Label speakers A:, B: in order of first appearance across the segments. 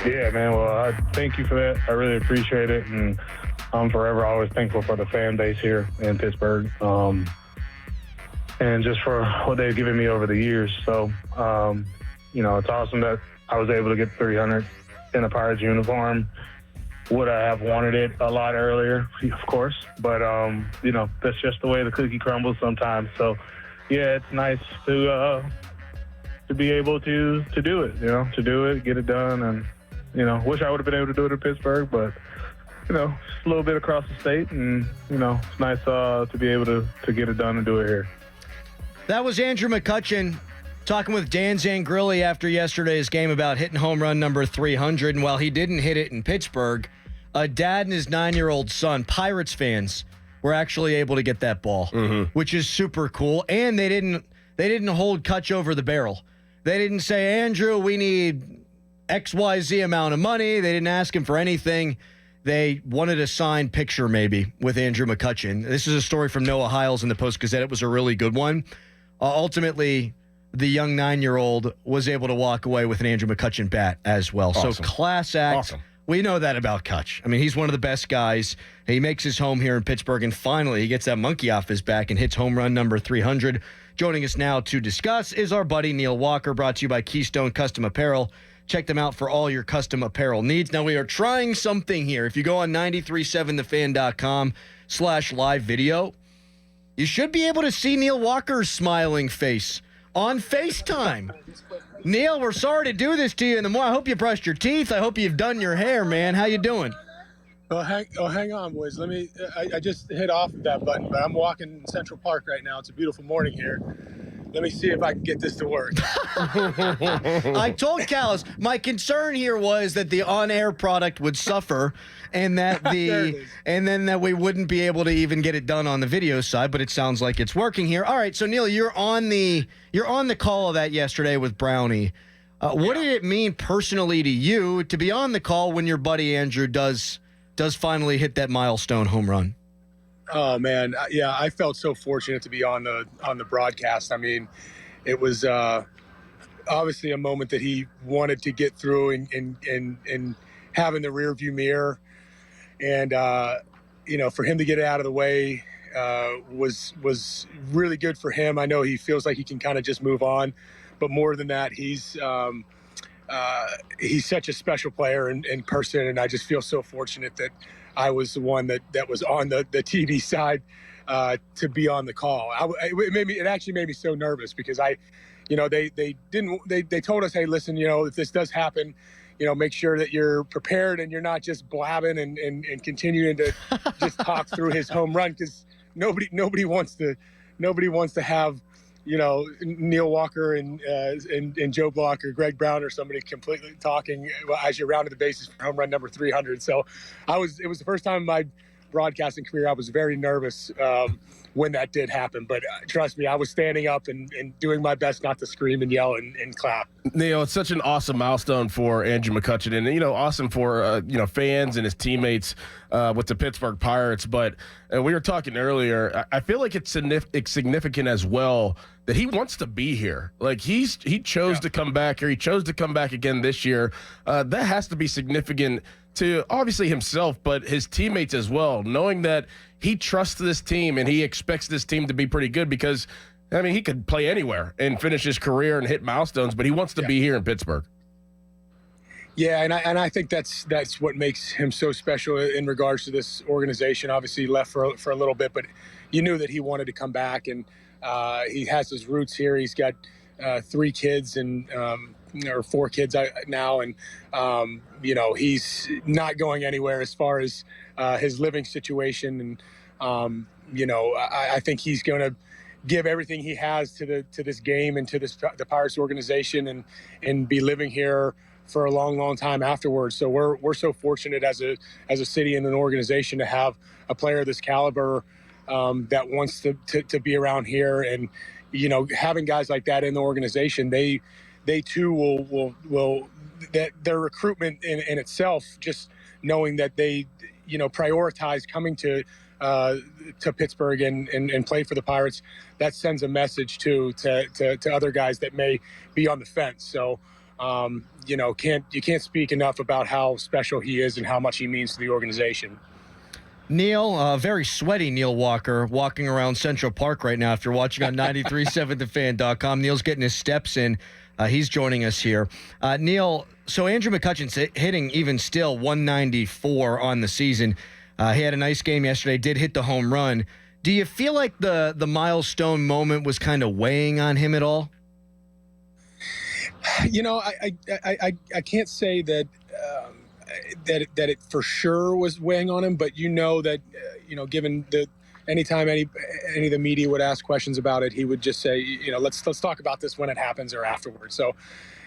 A: Yeah, man. Well, I thank you for that. I really appreciate it, and I'm forever always thankful for the fan base here in Pittsburgh, and just for what they've given me over the years. So, it's awesome that I was able to get 300 in a Pirates uniform. Would I have wanted it a lot earlier? Of course, but that's just the way the cookie crumbles sometimes. So, yeah, it's nice to be able to do it. To do it, get it done, and wish I would have been able to do it in Pittsburgh, but just a little bit across the state, and it's nice to be able to get it done and do it here.
B: That was Andrew McCutchen talking with Dan Zangrilli after yesterday's game about hitting home run number 300. And while he didn't hit it in Pittsburgh, a dad and his 9-year-old son, Pirates fans, were actually able to get that ball, which is super cool. And they didn't hold Kutch over the barrel. They didn't say, Andrew, we need XYZ amount of money. They didn't ask him for anything. They wanted a signed picture maybe with Andrew McCutchen. This is a story from Noah Hiles in the Post-Gazette. It was a really good one. Ultimately, the young 9-year-old was able to walk away with an Andrew McCutchen bat as well. Awesome. So class act.
C: Awesome.
B: We know that about Kutch. I mean, he's one of the best guys. He makes his home here in Pittsburgh, and finally he gets that monkey off his back and hits home run number 300. Joining us now to discuss is our buddy Neil Walker, brought to you by Keystone Custom Apparel. Check them out for all your custom apparel needs. Now, we are trying something here. If you go on 937thefan.com/live video, you should be able to see Neil Walker's smiling face on FaceTime. Neil, we're sorry to do this to you in the morning. I hope you brushed your teeth. I hope you've done your hair, man. How you doing?
D: Hang on, boys. I just hit off of that button, but I'm walking Central Park right now. It's a beautiful morning here. Let me see if I can get this to work.
B: I told Callis, my concern here was that the on-air product would suffer, and that that we wouldn't be able to even get it done on the video side. But it sounds like it's working here. All right, so Neil, you're on the call of that yesterday with Brownie. What did it mean personally to you to be on the call when your buddy Andrew does finally hit that milestone home run?
D: Oh man, yeah, I felt so fortunate to be on the broadcast. I mean, it was obviously a moment that he wanted to get through and have in the rearview mirror, and for him to get it out of the way was really good for him. I know he feels like he can kind of just move on, but more than that, he's such a special player in person, and I just feel so fortunate that I was the one that was on the TV side to be on the call. It actually made me so nervous because they told us, hey, listen, if this does happen, make sure that you're prepared and you're not just blabbing and continuing to just talk through his home run, because nobody wants to have Neil Walker and Joe Block or Greg Brown or somebody completely talking as you're rounding the bases for home run number 300. So it was the first time in my broadcasting career I was very nervous when that did happen. But trust me, I was standing up and doing my best not to scream and yell and clap.
C: Neil, it's such an awesome milestone for Andrew McCutchen, and awesome for fans and his teammates with the Pittsburgh Pirates. But we were talking earlier, I feel like it's significant as well that he wants to be here. Like he chose to come back here. He chose to come back again this year. That has to be significant to obviously himself, but his teammates as well, knowing that he trusts this team and he expects this team to be pretty good, because he could play anywhere and finish his career and hit milestones, but he wants to be here in Pittsburgh.
D: Yeah, and I think that's what makes him so special in regards to this organization. Obviously, he left for a little bit, but you knew that he wanted to come back, and he has his roots here. He's got 3 kids or 4 kids now, and he's not going anywhere as far as his living situation. And I think he's going to give everything he has to this game and to the Pirates organization, and be living here for a long, long time afterwards. So we're so fortunate as a city and an organization to have a player of this caliber that wants to be around here. And having guys like that in the organization, they too will that their recruitment in itself, just knowing that they prioritize coming to Pittsburgh and play for the Pirates, that sends a message to other guys that may be on the fence. So you can't speak enough about how special he is and how much he means to the organization.
B: Neil, very sweaty Neil Walker, walking around Central Park right now after watching on 93.7thefan.com. Neil's getting his steps in. He's joining us here. Neil, so Andrew McCutchen's hitting even still 194 on the season. He had a nice game yesterday, did hit the home run. Do you feel like the milestone moment was kind of weighing on him at all?
D: I can't say that that it for sure was weighing on him, but that given anytime any of the media would ask questions about it, he would just say, let's talk about this when it happens or afterwards. So,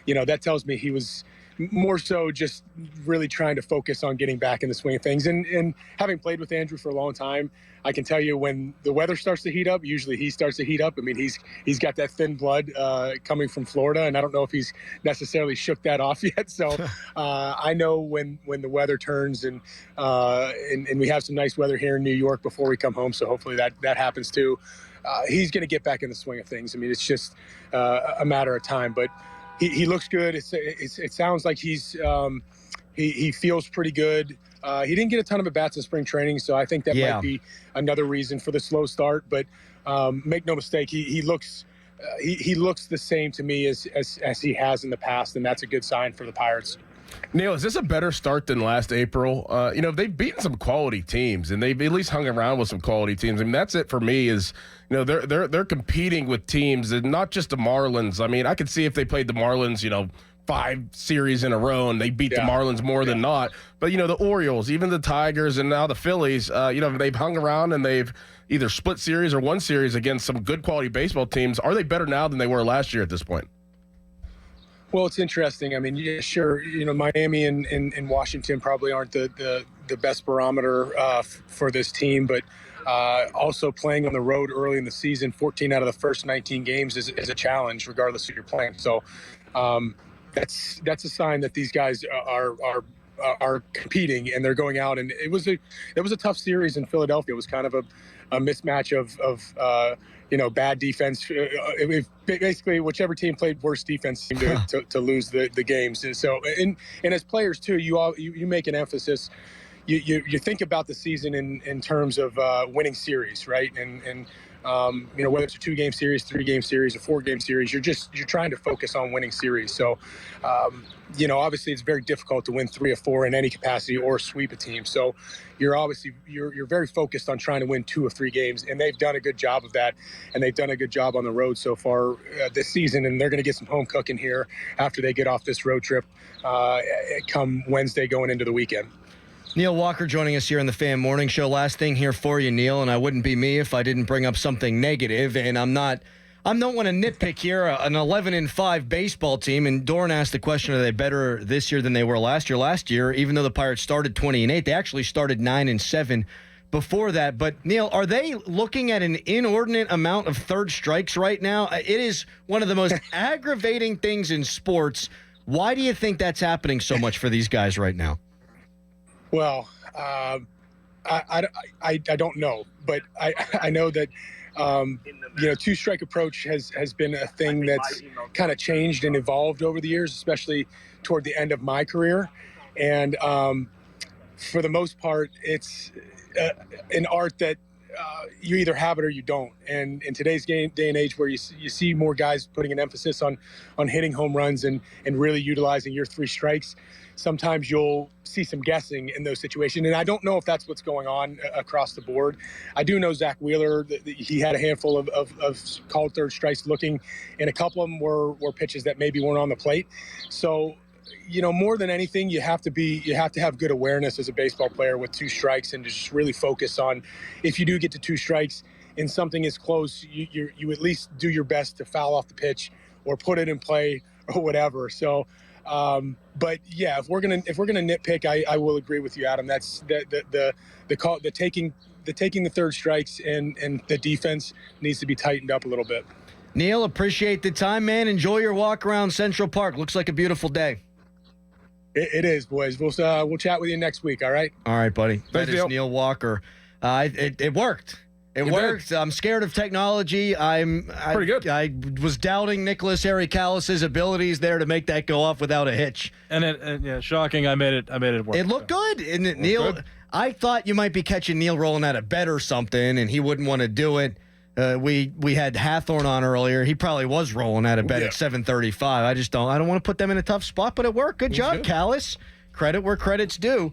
D: that tells me he was more so just really trying to focus on getting back in the swing of things. And having played with Andrew for a long time, I can tell you when the weather starts to heat up, usually he starts to heat up. I mean, he's got that thin blood coming from Florida, and I don't know if he's necessarily shook that off yet. So I know when the weather turns and we have some nice weather here in New York before we come home. So hopefully that happens too. He's going to get back in the swing of things. I mean, it's just a matter of time, but he looks good. It sounds like he feels pretty good. He didn't get a ton of at-bats in spring training, so I think that might be another reason for the slow start. But make no mistake, he looks the same to me as he has in the past, and that's a good sign for the Pirates.
C: Neil, is this a better start than last April? They've beaten some quality teams, and they've at least hung around with some quality teams. I mean, that's it for me. Is they're competing with teams, and not just the Marlins. I mean, I could see if they played the Marlins, 5 series in a row, and they beat the Marlins more than not. But the Orioles, even the Tigers, and now the Phillies, they've hung around and they've either split series or won series against some good quality baseball teams. Are they better now than they were last year at this point?
D: Well, it's interesting. I mean, yeah, sure. Miami and Washington probably aren't the best barometer for this team, but also playing on the road early in the season, 14 out of the first 19 games is a challenge, regardless of your playing. So that's a sign that these guys are competing and they're going out. And it was a tough series in Philadelphia. It was kind of a mismatch of bad defense. Basically, whichever team played worse defense seemed to lose the games. And so, and as players too, you make an emphasis. You think about the season in terms of winning series, right? And whether it's a 2-game series, 3-game series, a 4-game series, you're trying to focus on winning series. So, obviously it's very difficult to win 3 or 4 in any capacity or sweep a team. So you're very focused on trying to win 2 or 3 games, and they've done a good job of that, and they've done a good job on the road so far this season, and they're going to get some home cooking here after they get off this road trip come Wednesday going into the weekend.
B: Neil Walker joining us here on the Fan Morning Show. Last thing here for you, Neil, and I wouldn't be me if I didn't bring up something negative, and I don't want to nitpick here. An 11-5 baseball team, and Doran asked the question: are they better this year than they were last year? Last year, even though the Pirates started 20-8, they actually started 9-7 before that. But Neil, are they looking at an inordinate amount of third strikes right now? It is one of the most aggravating things in sports. Why do you think that's happening so much for these guys right now?
D: Well, I don't know, but I know that two-strike approach has been a thing that's kind of changed and evolved over the years, especially toward the end of my career. And for the most part, it's an art that you either have it or you don't. And in today's day and age, where you see more guys putting an emphasis on hitting home runs and really utilizing your 3 strikes, sometimes you'll see some guessing in those situations. And I don't know if that's what's going on across the board. I do know Zach Wheeler, he had a handful of called third strikes looking, and a couple of them were pitches that maybe weren't on the plate. So, more than anything, you have to have good awareness as a baseball player with 2 strikes, and just really focus on, if you do get to 2 strikes and something is close, you at least do your best to foul off the pitch or put it in play or whatever. So, but yeah, if we're gonna nitpick, I will agree with you, Adam. That's the taking the third strikes, and the defense needs to be tightened up a little bit.
B: Neil, appreciate the time, man. Enjoy your walk around Central Park. Looks like a beautiful day.
D: It is, boys. We'll chat with you next week. All right.
B: All right, buddy.
C: Thanks,
B: that is Neil Walker. It worked. It works. I'm scared of technology.
C: Pretty good.
B: I was doubting Nicholas Harry-Callis's abilities there to make that go off without a hitch.
E: And shocking. I made it work.
B: It looked good. And Neil,
C: good.
B: I thought you might be catching Neil rolling out of bed or something, and he wouldn't want to do it. We had Hathorn on earlier. He probably was rolling out of bed at 7:35. I don't want to put them in a tough spot, but it worked. Good job,
C: good.
B: Callis. Credit where credit's due.